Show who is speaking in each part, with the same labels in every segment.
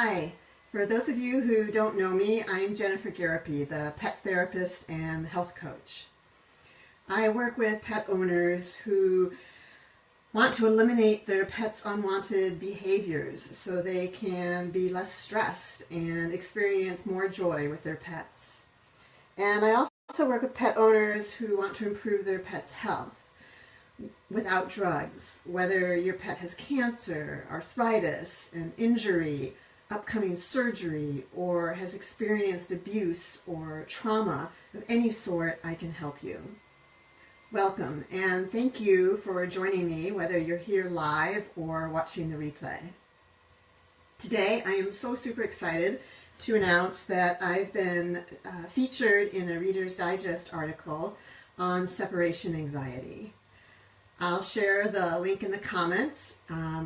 Speaker 1: Hi, for those of you who don't know me, I'm Jennifer Garapi, the pet therapist and health coach. I work with pet owners who want to eliminate their pets' unwanted behaviors so they can be less stressed and experience more joy with their pets. And I also work with pet owners who want to improve their pet's health without drugs, whether your pet has cancer, arthritis, an injury, upcoming surgery, or has experienced abuse or trauma of any sort. I can help you. Welcome, and thank you for joining me, whether you're here live or watching the replay. Today, I am so super excited to announce that I've been featured in a Reader's Digest article on separation anxiety. I'll share the link in the comments.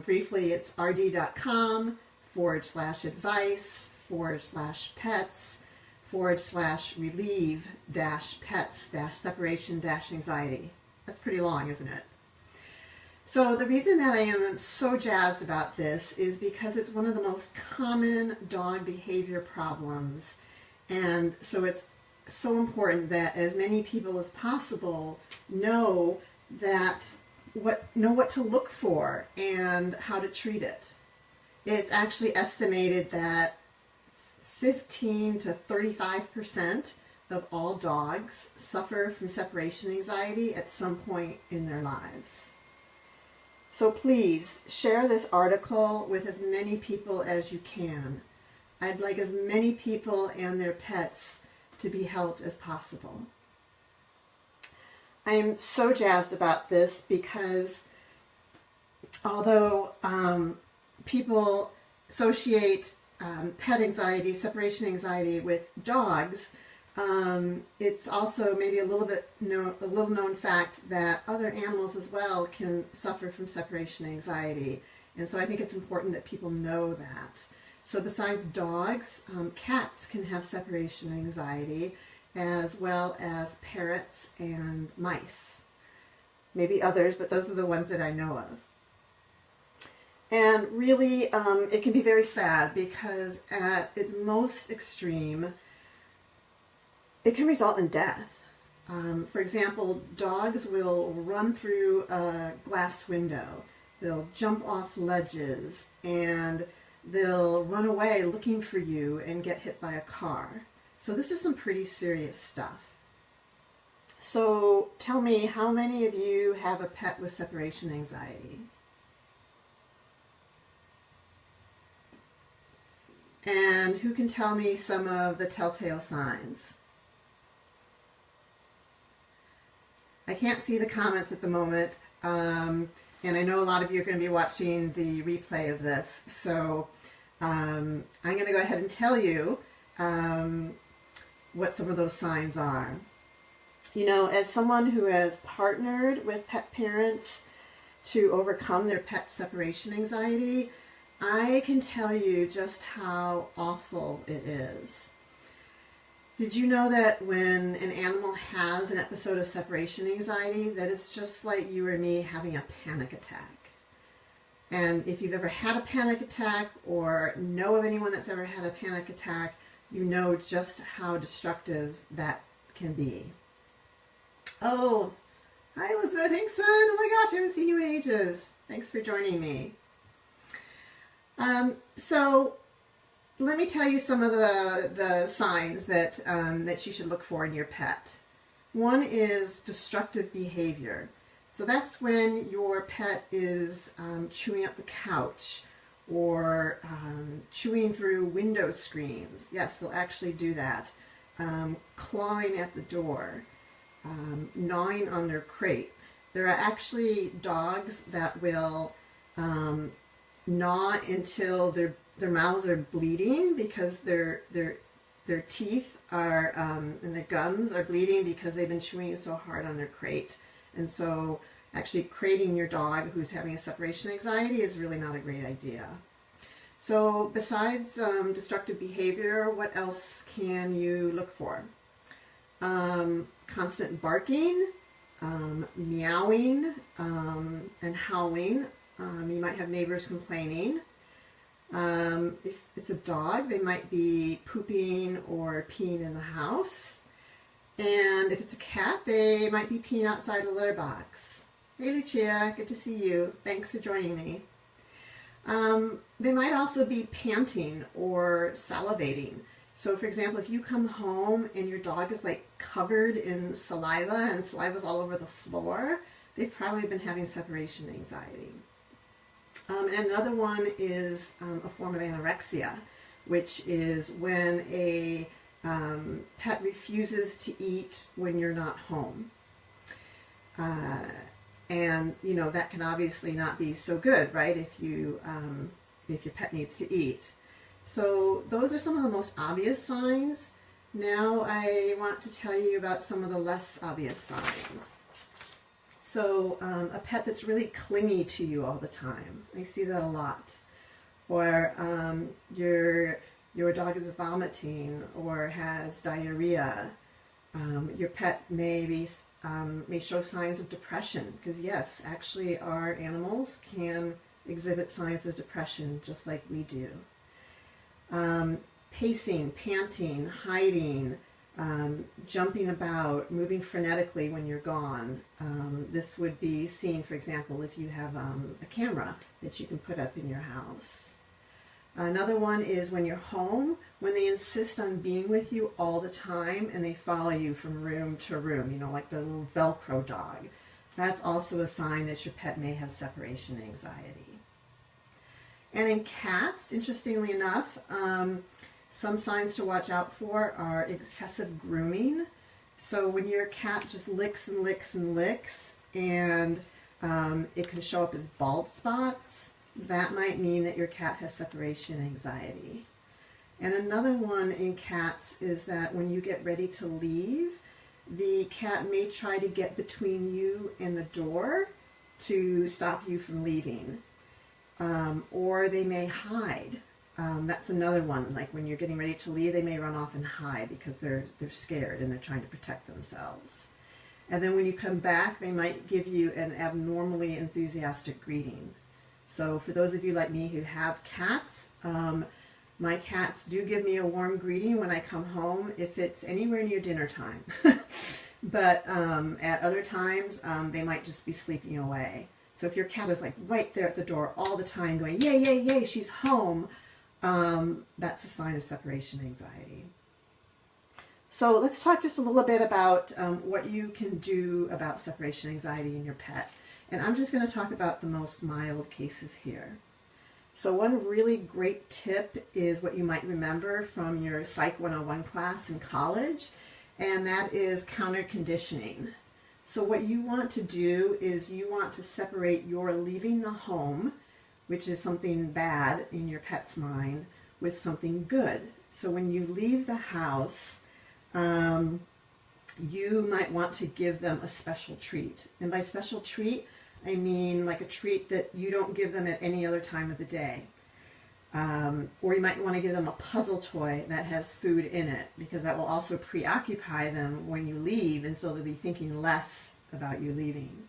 Speaker 1: Briefly, it's rd.com/advice/pets/relieve-pets-separation-anxiety. That's pretty long, isn't it? So the reason that I am so jazzed about this is because it's one of the most common dog behavior problems. And so it's so important that as many people as possible know what to look for and how to treat it. It's actually estimated that 15 to 35% of all dogs suffer from separation anxiety at some point in their lives. So please share this article with as many people as you can. I'd like as many people and their pets to be helped as possible. I am so jazzed about this because although people associate pet anxiety, separation anxiety with dogs, it's also maybe a little known fact that other animals as well can suffer from separation anxiety. And so I think it's important that people know that. So besides dogs, cats can have separation anxiety, as well as parrots and mice. Maybe others, but those are the ones that I know of. And really, it can be very sad because at its most extreme, it can result in death. For example, dogs will run through a glass window, they'll jump off ledges, and they'll run away looking for you and get hit by a car. So this is some pretty serious stuff. So tell me, how many of you have a pet with separation anxiety? And who can tell me some of the telltale signs? I can't see the comments at the moment, and I know a lot of you are going to be watching the replay of this, so I'm going to go ahead and tell you what some of those signs are. You know, as someone who has partnered with pet parents to overcome their pet separation anxiety, I can tell you just how awful it is. Did you know that when an animal has an episode of separation anxiety, that it's just like you or me having a panic attack? And if you've ever had a panic attack or know of anyone that's ever had a panic attack, you know just how destructive that can be. Oh, hi Elizabeth Hinkson. Oh my gosh, I haven't seen you in ages. Thanks for joining me. So let me tell you some of the signs that that you should look for in your pet. One is destructive behavior. So that's when your pet is chewing up the couch or chewing through window screens. Yes, they'll actually do that. Clawing at the door, gnawing on their crate. There are actually dogs that will gnaw until their mouths are bleeding because their teeth are and their gums are bleeding because they've been chewing so hard on their crate. And so actually crating your dog who's having a separation anxiety is really not a great idea. So besides destructive behavior, what else can you look for? Constant barking, meowing, and howling. You might have neighbors complaining. If it's a dog, they might be pooping or peeing in the house. And if it's a cat, they might be peeing outside the litter box. Hey Lucia, good to see you. Thanks for joining me. They might also be panting or salivating. So for example, if you come home and your dog is like covered in saliva and saliva's all over the floor, they've probably been having separation anxiety. And another one is a form of anorexia, which is when a pet refuses to eat when you're not home. And you know, that can obviously not be so good, right, if your pet needs to eat. So those are some of the most obvious signs. Now I want to tell you about some of the less obvious signs. So a pet that's really clingy to you all the time. I see that a lot. Or your dog is vomiting or has diarrhea. Your pet may show signs of depression, because yes, actually our animals can exhibit signs of depression just like we do. Pacing, panting, hiding, jumping about, moving frenetically when you're gone. This would be seen, for example, if you have a camera that you can put up in your house. Another one is when you're home, when they insist on being with you all the time and they follow you from room to room, you know, like the little Velcro dog. That's also a sign that your pet may have separation anxiety. And in cats, interestingly enough, some signs to watch out for are excessive grooming. So when your cat just licks and licks and licks, and it can show up as bald spots, that might mean that your cat has separation anxiety. And another one in cats is that when you get ready to leave, the cat may try to get between you and the door to stop you from leaving. Or they may hide. That's another one. Like when you're getting ready to leave, they may run off and hide because they're scared and they're trying to protect themselves. And then when you come back, they might give you an abnormally enthusiastic greeting. So for those of you like me who have cats, my cats do give me a warm greeting when I come home if it's anywhere near dinner time. But at other times, they might just be sleeping away. So if your cat is like right there at the door all the time going, yay, yay, yay, she's home, that's a sign of separation anxiety. So let's talk just a little bit about what you can do about separation anxiety in your pet. And I'm just going to talk about the most mild cases here. So one really great tip is what you might remember from your Psych 101 class in college, and that is counter conditioning. So what you want to do is you want to separate your leaving the home, which is something bad in your pet's mind, with something good. So when you leave the house, you might want to give them a special treat. And by special treat, I mean like a treat that you don't give them at any other time of the day. Or you might want to give them a puzzle toy that has food in it, because that will also preoccupy them when you leave, and so they'll be thinking less about you leaving.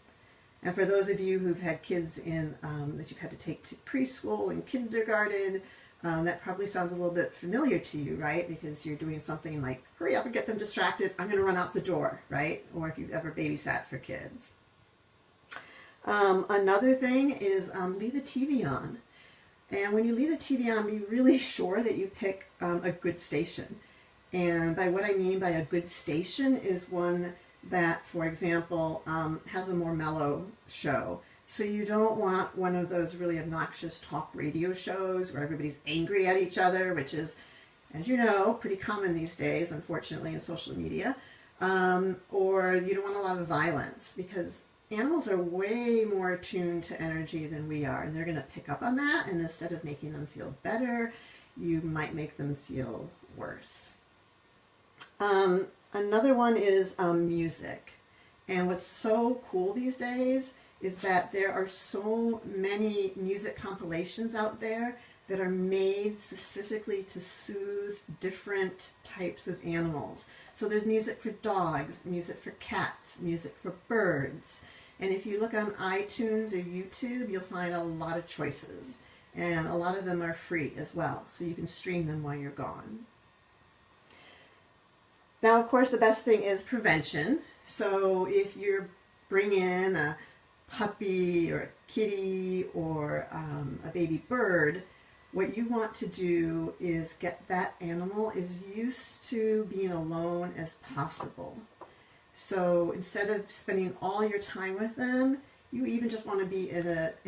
Speaker 1: And for those of you who've had kids in that you've had to take to preschool and kindergarten, that probably sounds a little bit familiar to you, right? Because you're doing something like, hurry up and get them distracted, I'm going to run out the door, right? Or if you've ever babysat for kids. Another thing is leave the TV on. And when you leave the TV on, be really sure that you pick a good station. And by what I mean by a good station is one that, for example, has a more mellow show. So you don't want one of those really obnoxious talk radio shows where everybody's angry at each other, which is, as you know, pretty common these days, unfortunately, in social media. Or you don't want a lot of violence, because animals are way more attuned to energy than we are, and they're going to pick up on that, and instead of making them feel better, you might make them feel worse. Another one is music. And what's so cool these days is that there are so many music compilations out there that are made specifically to soothe different types of animals. So there's music for dogs, music for cats, music for birds. And if you look on iTunes or YouTube, you'll find a lot of choices. And a lot of them are free as well, so you can stream them while you're gone. Now, of course, the best thing is prevention. So if you're bringing a puppy or a kitty or a baby bird, what you want to do is get that animal as used to being alone as possible. So instead of spending all your time with them, you even just want to be in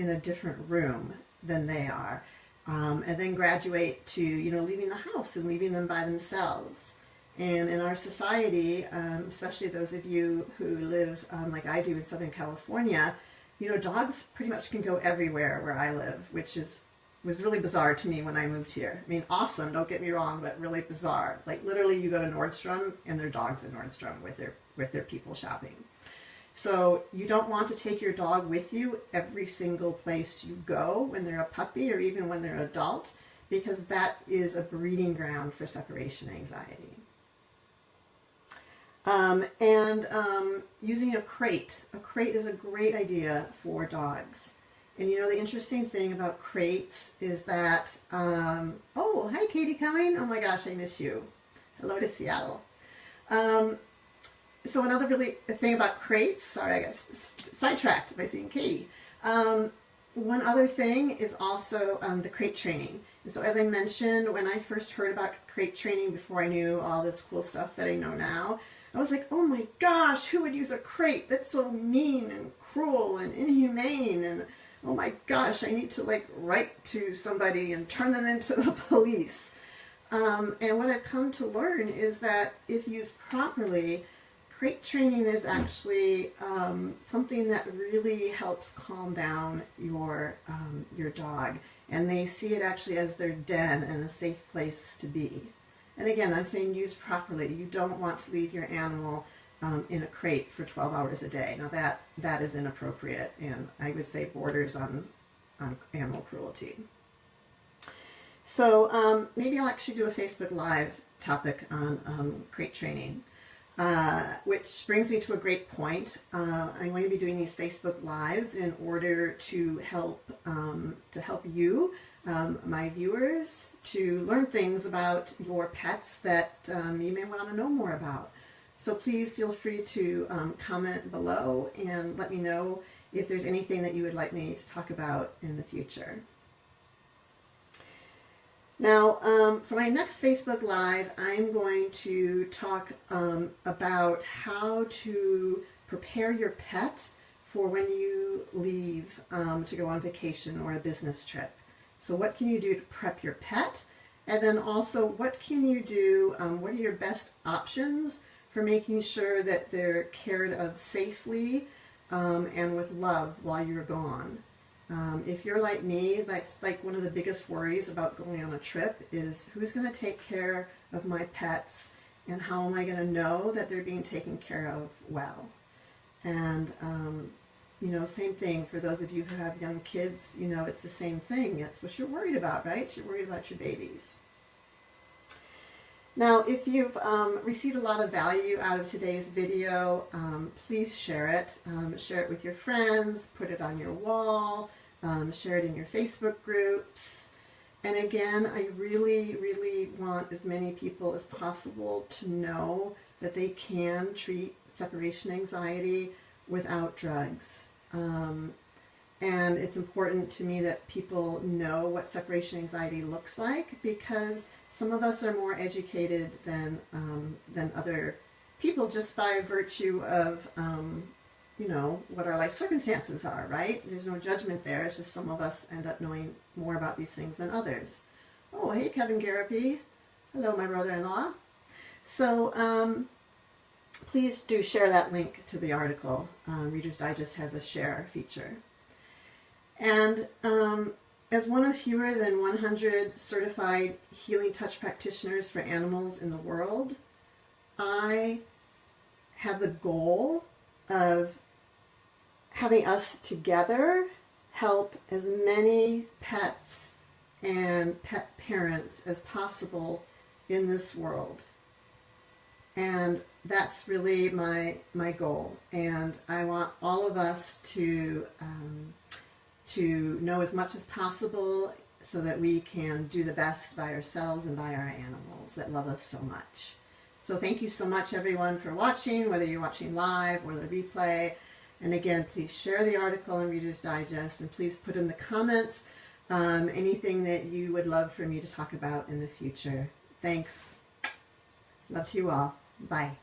Speaker 1: a different room than they are, and then graduate to leaving the house and leaving them by themselves. And in our society, especially those of you who live like I do in Southern California, dogs pretty much can go everywhere where I live, which was really bizarre to me when I moved here. I mean, awesome, don't get me wrong, but really bizarre. Like literally you go to Nordstrom and there are dogs at Nordstrom with their people shopping. So you don't want to take your dog with you every single place you go when they're a puppy or even when they're an adult, because that is a breeding ground for separation anxiety. Using a crate. A crate is a great idea for dogs. And the interesting thing about crates is that, oh, hi Katie coming. Oh my gosh, I miss you. Hello to Seattle. So another really thing about crates, sorry, I got sidetracked by seeing Katie. One other thing is also the crate training. And so as I mentioned, when I first heard about crate training before I knew all this cool stuff that I know now, I was like, oh my gosh, who would use a crate? That's so mean and cruel and inhumane, and oh my gosh, I need to write to somebody and turn them into the police. And what I've come to learn is that if used properly, crate training is actually something that really helps calm down your dog, and they see it actually as their den and a safe place to be. And again, I'm saying used properly. You don't want to leave your animal in a crate for 12 hours a day. Now that is inappropriate, and I would say borders on animal cruelty. So maybe I'll actually do a Facebook Live topic on crate training, which brings me to a great point. I'm going to be doing these Facebook Lives in order to help you, my viewers, to learn things about your pets that you may want to know more about. So please feel free to comment below and let me know if there's anything that you would like me to talk about in the future. Now, for my next Facebook Live, I'm going to talk about how to prepare your pet for when you leave to go on vacation or a business trip. So what can you do to prep your pet? And then also, what can you do, what are your best options for making sure that they're cared of safely and with love while you're gone? If you're like me, that's like one of the biggest worries about going on a trip is who's going to take care of my pets and how am I going to know that they're being taken care of well? And, same thing for those of you who have young kids, it's the same thing. It's what you're worried about, right? You're worried about your babies. Now, if you've received a lot of value out of today's video, please share it. Share it with your friends, put it on your wall, share it in your Facebook groups. And again, I really, really want as many people as possible to know that they can treat separation anxiety without drugs. And it's important to me that people know what separation anxiety looks like, because some of us are more educated than other people just by virtue of, what our life circumstances are, right? There's no judgment there. It's just some of us end up knowing more about these things than others. Oh, hey, Kevin Garapi. Hello, my brother-in-law. So please do share that link to the article. Reader's Digest has a share feature. And as one of fewer than 100 certified healing touch practitioners for animals in the world, I have the goal of having us together help as many pets and pet parents as possible in this world. And that's really my goal. And I want all of us to know as much as possible so that we can do the best by ourselves and by our animals that love us so much. So thank you so much, everyone, for watching, whether you're watching live or the replay. And again, please share the article in Reader's Digest, and please put in the comments anything that you would love for me to talk about in the future. Thanks. Love to you all. Bye.